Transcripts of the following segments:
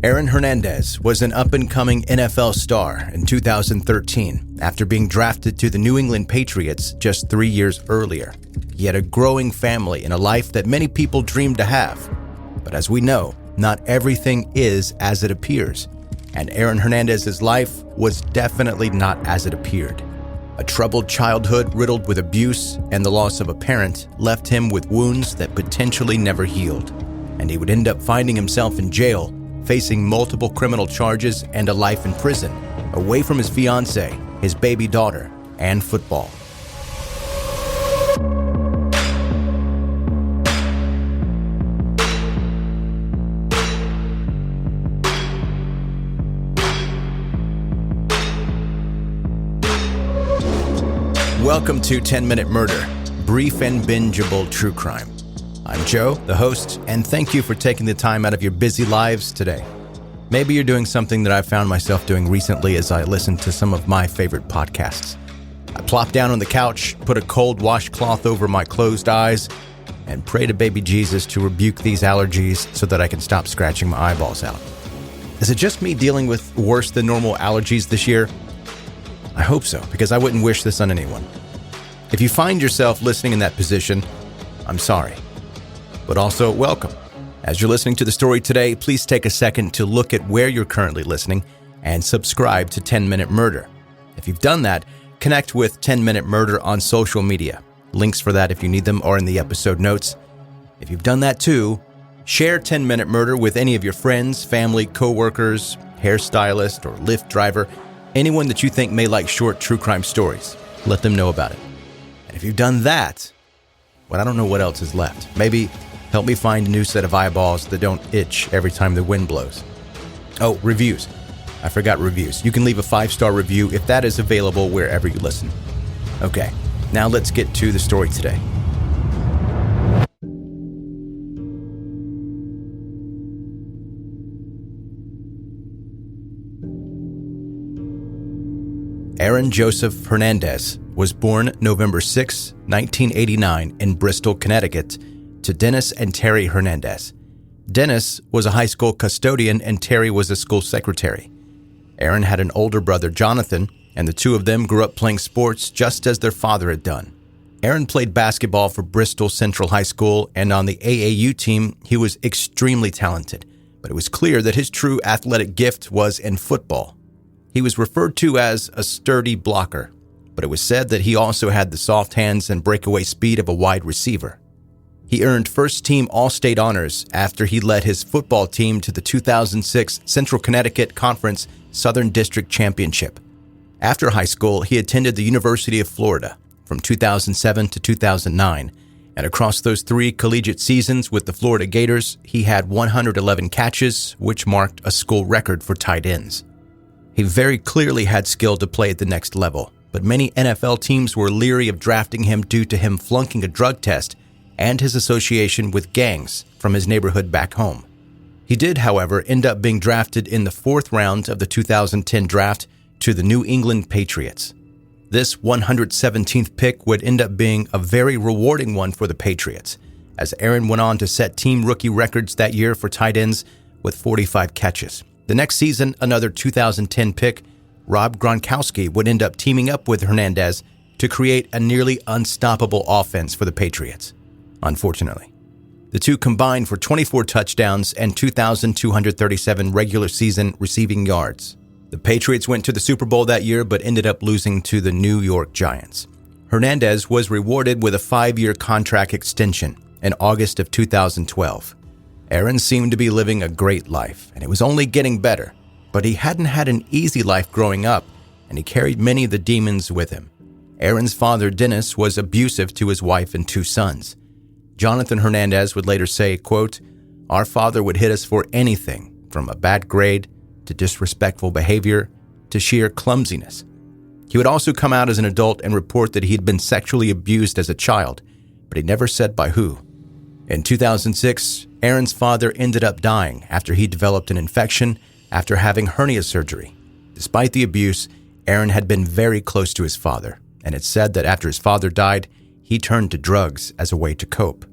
Aaron Hernandez was an up-and-coming NFL star in 2013 after being drafted to the New England Patriots just 3 years earlier. He had a growing family and a life that many people dreamed to have. But as we know, not everything is as it appears. And Aaron Hernandez's life was definitely not as it appeared. A troubled childhood riddled with abuse and the loss of a parent left him with wounds that potentially never healed. And he would end up finding himself in jail, facing multiple criminal charges and a life in prison, away from his fiancée, his baby daughter, and football. Welcome to 10-Minute Murder, brief and bingeable true crime. I'm Joe, the host, and thank you for taking the time out of your busy lives today. Maybe you're doing something that I've found myself doing recently as I listen to some of my favorite podcasts. I plop down on the couch, put a cold washcloth over my closed eyes, and pray to baby Jesus to rebuke these allergies so that I can stop scratching my eyeballs out. Is it just me dealing with worse than normal allergies this year? I hope so, because I wouldn't wish this on anyone. If you find yourself listening in that position, I'm sorry. But also, welcome. As you're listening to the story today, please take a second to look at where you're currently listening and subscribe to 10-Minute Murder. If you've done that, connect with 10-Minute Murder on social media. Links for that, if you need them, are in the episode notes. If you've done that too, share 10-Minute Murder with any of your friends, family, coworkers, hairstylist, or Lyft driver, anyone that you think may like short true crime stories. Let them know about it. And if you've done that, well, I don't know what else is left. Maybe help me find a new set of eyeballs that don't itch every time the wind blows. Oh, reviews. I forgot reviews. You can leave a 5-star review if that is available wherever you listen. Okay, now let's get to the story today. Aaron Joseph Hernandez was born November 6, 1989 in Bristol, Connecticut, to Dennis and Terry Hernandez. Dennis was a high school custodian and Terry was a school secretary. Aaron had an older brother, Jonathan, and the two of them grew up playing sports just as their father had done. Aaron played basketball for Bristol Central High School, and on the AAU team, he was extremely talented, but it was clear that his true athletic gift was in football. He was referred to as a sturdy blocker, but it was said that he also had the soft hands and breakaway speed of a wide receiver. He earned first-team All-State honors after he led his football team to the 2006 Central Connecticut Conference Southern District Championship. After high school, he attended the University of Florida from 2007 to 2009, and across those 3 collegiate seasons with the Florida Gators, he had 111 catches, which marked a school record for tight ends. He very clearly had skill to play at the next level, but many NFL teams were leery of drafting him due to him flunking a drug test and his association with gangs from his neighborhood back home. He did, however, end up being drafted in the 4th round of the 2010 draft to the New England Patriots. This 117th pick would end up being a very rewarding one for the Patriots, as Aaron went on to set team rookie records that year for tight ends with 45 catches. The next season, another 2010 pick, Rob Gronkowski, would end up teaming up with Hernandez to create a nearly unstoppable offense for the Patriots. Unfortunately, the two combined for 24 touchdowns and 2,237 regular season receiving yards. The Patriots went to the Super Bowl that year but ended up losing to the New York Giants. Hernandez was rewarded with a 5-year contract extension in August of 2012. Aaron seemed to be living a great life, and it was only getting better. But he hadn't had an easy life growing up, and he carried many of the demons with him. Aaron's father, Dennis, was abusive to his wife and 2 sons. Jonathan Hernandez would later say, quote, "Our father would hit us for anything, from a bad grade to disrespectful behavior to sheer clumsiness. He would also come out as an adult and report that he had been sexually abused as a child, but he never said by who." In 2006, Aaron's father ended up dying after he developed an infection after having hernia surgery. Despite the abuse, Aaron had been very close to his father, and it's said that after his father died, he turned to drugs as a way to cope.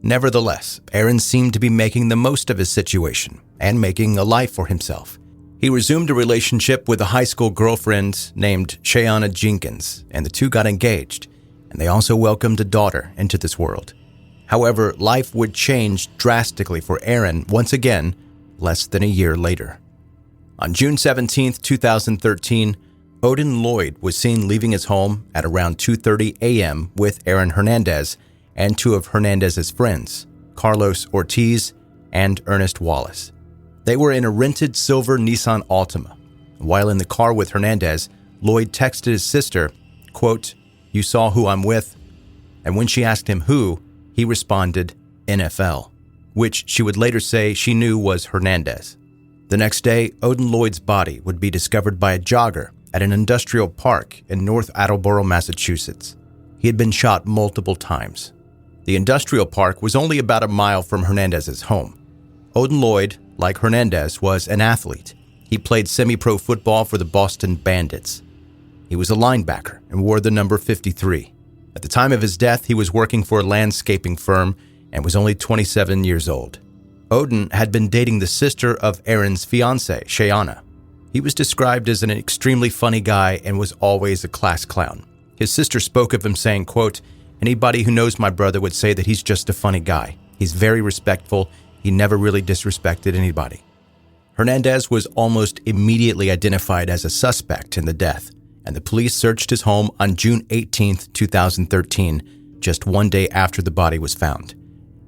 Nevertheless, Aaron seemed to be making the most of his situation and making a life for himself. He resumed a relationship with a high school girlfriend named Shayanna Jenkins, and the two got engaged, and they also welcomed a daughter into this world. However, life would change drastically for Aaron once again less than a year later. On June 17, 2013, Odin Lloyd was seen leaving his home at around 2:30 a.m. with Aaron Hernandez and two of Hernandez's friends, Carlos Ortiz and Ernest Wallace. They were in a rented silver Nissan Altima. While in the car with Hernandez, Lloyd texted his sister, quote, "You saw who I'm with?" And when she asked him who, he responded, "NFL," which she would later say she knew was Hernandez. The next day, Odin Lloyd's body would be discovered by a jogger at an industrial park in North Attleboro, Massachusetts. He had been shot multiple times. The industrial park was only about a mile from Hernandez's home. Odin Lloyd, like Hernandez, was an athlete. He played semi-pro football for the Boston Bandits. He was a linebacker and wore the number 53. At the time of his death, he was working for a landscaping firm and was only 27 years old. Odin had been dating the sister of Aaron's fiancée, Shayanna. He was described as an extremely funny guy and was always a class clown. His sister spoke of him saying, quote, "Anybody who knows my brother would say that he's just a funny guy. He's very respectful. He never really disrespected anybody." Hernandez was almost immediately identified as a suspect in the death, and the police searched his home on June 18, 2013, just one day after the body was found.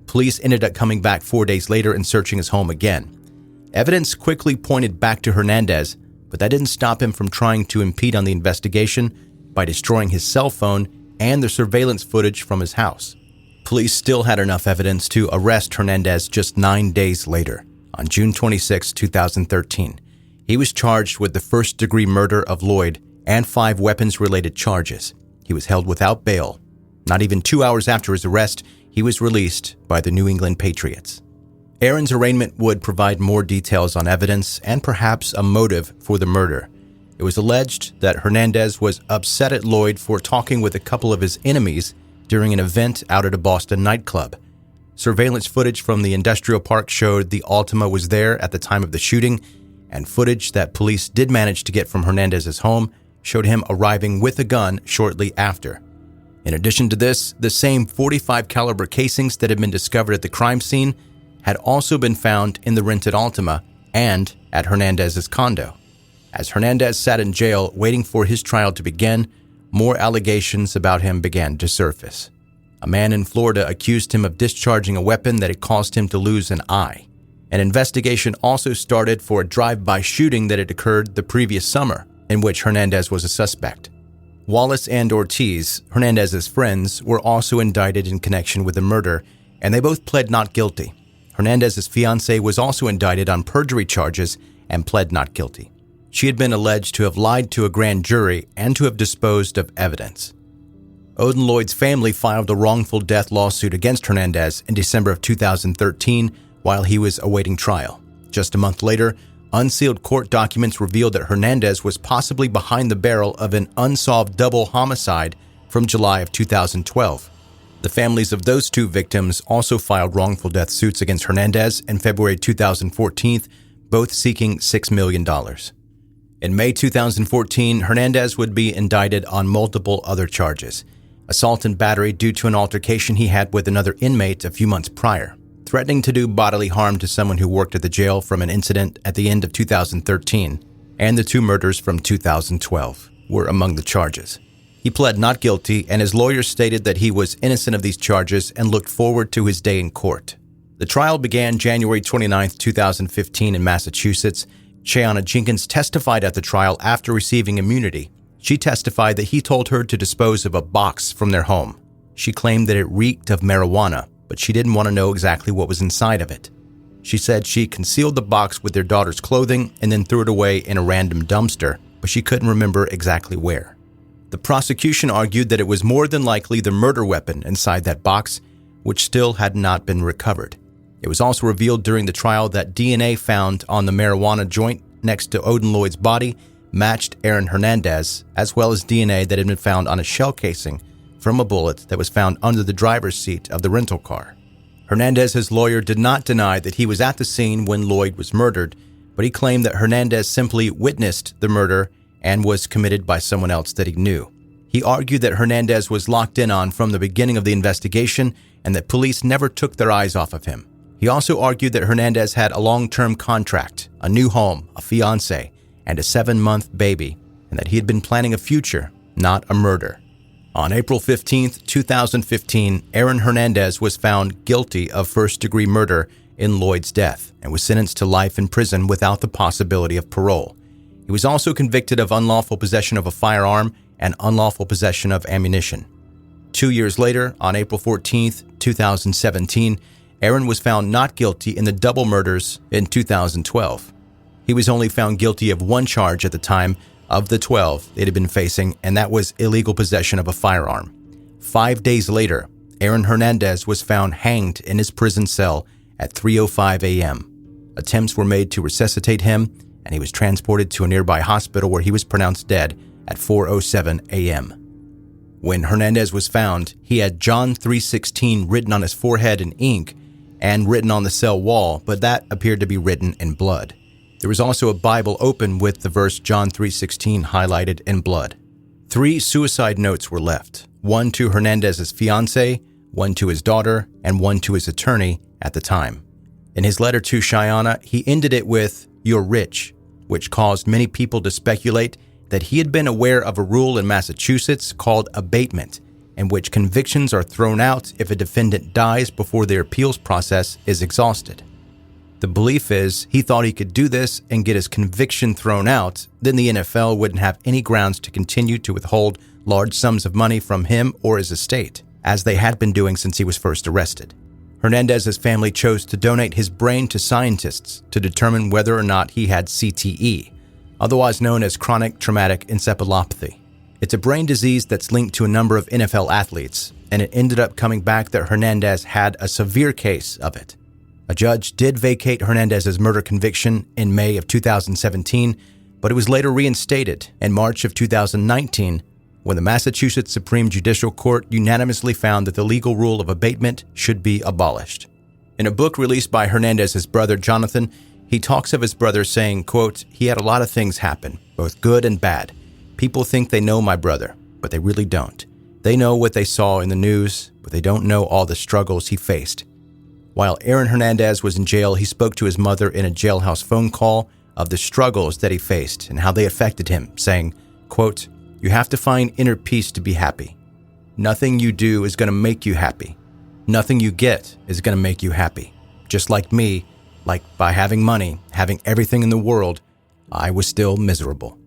Police ended up coming back 4 days later and searching his home again. Evidence quickly pointed back to Hernandez, but that didn't stop him from trying to impede on the investigation by destroying his cell phone and the surveillance footage from his house. Police still had enough evidence to arrest Hernandez just 9 days later, on June 26, 2013. He was charged with the first-degree murder of Lloyd and 5 weapons-related charges. He was held without bail. Not even 2 hours after his arrest, he was released by the New England Patriots. Aaron's arraignment would provide more details on evidence and perhaps a motive for the murder. It was alleged that Hernandez was upset at Lloyd for talking with a couple of his enemies during an event out at a Boston nightclub. Surveillance footage from the industrial park showed the Altima was there at the time of the shooting, and footage that police did manage to get from Hernandez's home showed him arriving with a gun shortly after. In addition to this, the same .45 caliber casings that had been discovered at the crime scene had also been found in the rented Altima and at Hernandez's condo. As Hernandez sat in jail waiting for his trial to begin, more allegations about him began to surface. A man in Florida accused him of discharging a weapon that had caused him to lose an eye. An investigation also started for a drive-by shooting that had occurred the previous summer, in which Hernandez was a suspect. Wallace and Ortiz, Hernandez's friends, were also indicted in connection with the murder, and they both pled not guilty. Hernandez's fiancée was also indicted on perjury charges and pled not guilty. She had been alleged to have lied to a grand jury and to have disposed of evidence. Odin Lloyd's family filed a wrongful death lawsuit against Hernandez in December of 2013 while he was awaiting trial. Just a month later, unsealed court documents revealed that Hernandez was possibly behind the barrel of an unsolved double homicide from July of 2012. The families of those 2 victims also filed wrongful death suits against Hernandez in February 2014, both seeking $6 million. In May 2014, Hernandez would be indicted on multiple other charges. Assault and battery due to an altercation he had with another inmate a few months prior. Threatening to do bodily harm to someone who worked at the jail from an incident at the end of 2013. And the 2 murders from 2012 were among the charges. He pled not guilty, and his lawyers stated that he was innocent of these charges and looked forward to his day in court. The trial began January 29, 2015 in Massachusetts. Shayanna Jenkins testified at the trial after receiving immunity. She testified that he told her to dispose of a box from their home. She claimed that it reeked of marijuana, but she didn't want to know exactly what was inside of it. She said she concealed the box with their daughter's clothing and then threw it away in a random dumpster, but she couldn't remember exactly where. The prosecution argued that it was more than likely the murder weapon inside that box, which still had not been recovered. It was also revealed during the trial that DNA found on the marijuana joint next to Odin Lloyd's body matched Aaron Hernandez, as well as DNA that had been found on a shell casing from a bullet that was found under the driver's seat of the rental car. Hernandez's lawyer did not deny that he was at the scene when Lloyd was murdered, but he claimed that Hernandez simply witnessed the murder and was committed by someone else that he knew. He argued that Hernandez was locked in on from the beginning of the investigation and that police never took their eyes off of him. He also argued that Hernandez had a long-term contract, a new home, a fiancée, and a 7-month baby, and that he had been planning a future, not a murder. On April 15, 2015, Aaron Hernandez was found guilty of first-degree murder in Lloyd's death and was sentenced to life in prison without the possibility of parole. He was also convicted of unlawful possession of a firearm and unlawful possession of ammunition. 2 years later, on April 14, 2017, Aaron was found not guilty in the double murders in 2012. He was only found guilty of one charge at the time of the 12 they had been facing, and that was illegal possession of a firearm. 5 days later, Aaron Hernandez was found hanged in his prison cell at 3:05 a.m. Attempts were made to resuscitate him, and he was transported to a nearby hospital where he was pronounced dead at 4:07 a.m. When Hernandez was found, he had John 3:16 written on his forehead in ink and written on the cell wall, but that appeared to be written in blood. There was also a Bible open with the verse John 3:16 highlighted in blood. 3 suicide notes were left, one to Hernandez's fiancée, one to his daughter, and one to his attorney at the time. In his letter to Cheyenne, he ended it with, "You're rich," which caused many people to speculate that he had been aware of a rule in Massachusetts called abatement, in which convictions are thrown out if a defendant dies before their appeals process is exhausted. The belief is he thought he could do this and get his conviction thrown out, then the NFL wouldn't have any grounds to continue to withhold large sums of money from him or his estate, as they had been doing since he was first arrested. Hernandez's family chose to donate his brain to scientists to determine whether or not he had CTE, otherwise known as chronic traumatic encephalopathy. It's a brain disease that's linked to a number of NFL athletes, and it ended up coming back that Hernandez had a severe case of it. A judge did vacate Hernandez's murder conviction in May of 2017, but it was later reinstated in March of 2019 when the Massachusetts Supreme Judicial Court unanimously found that the legal rule of abatement should be abolished. In a book released by Hernandez's brother Jonathan, he talks of his brother saying, quote, "He had a lot of things happen, both good and bad. People think they know my brother, but they really don't. They know what they saw in the news, but they don't know all the struggles he faced." While Aaron Hernandez was in jail, he spoke to his mother in a jailhouse phone call of the struggles that he faced and how they affected him, saying, quote, "You have to find inner peace to be happy. Nothing you do is going to make you happy. Nothing you get is going to make you happy. Just like me, like by having money, having everything in the world, I was still miserable."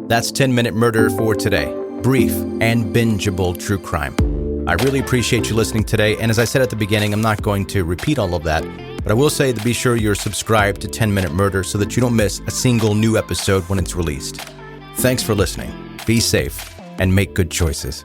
That's 10-Minute Murder for today. Brief and bingeable true crime. I really appreciate you listening today, and as I said at the beginning, I'm not going to repeat all of that, but I will say to be sure you're subscribed to 10-Minute Murder so that you don't miss a single new episode when it's released. Thanks for listening. Be safe and make good choices.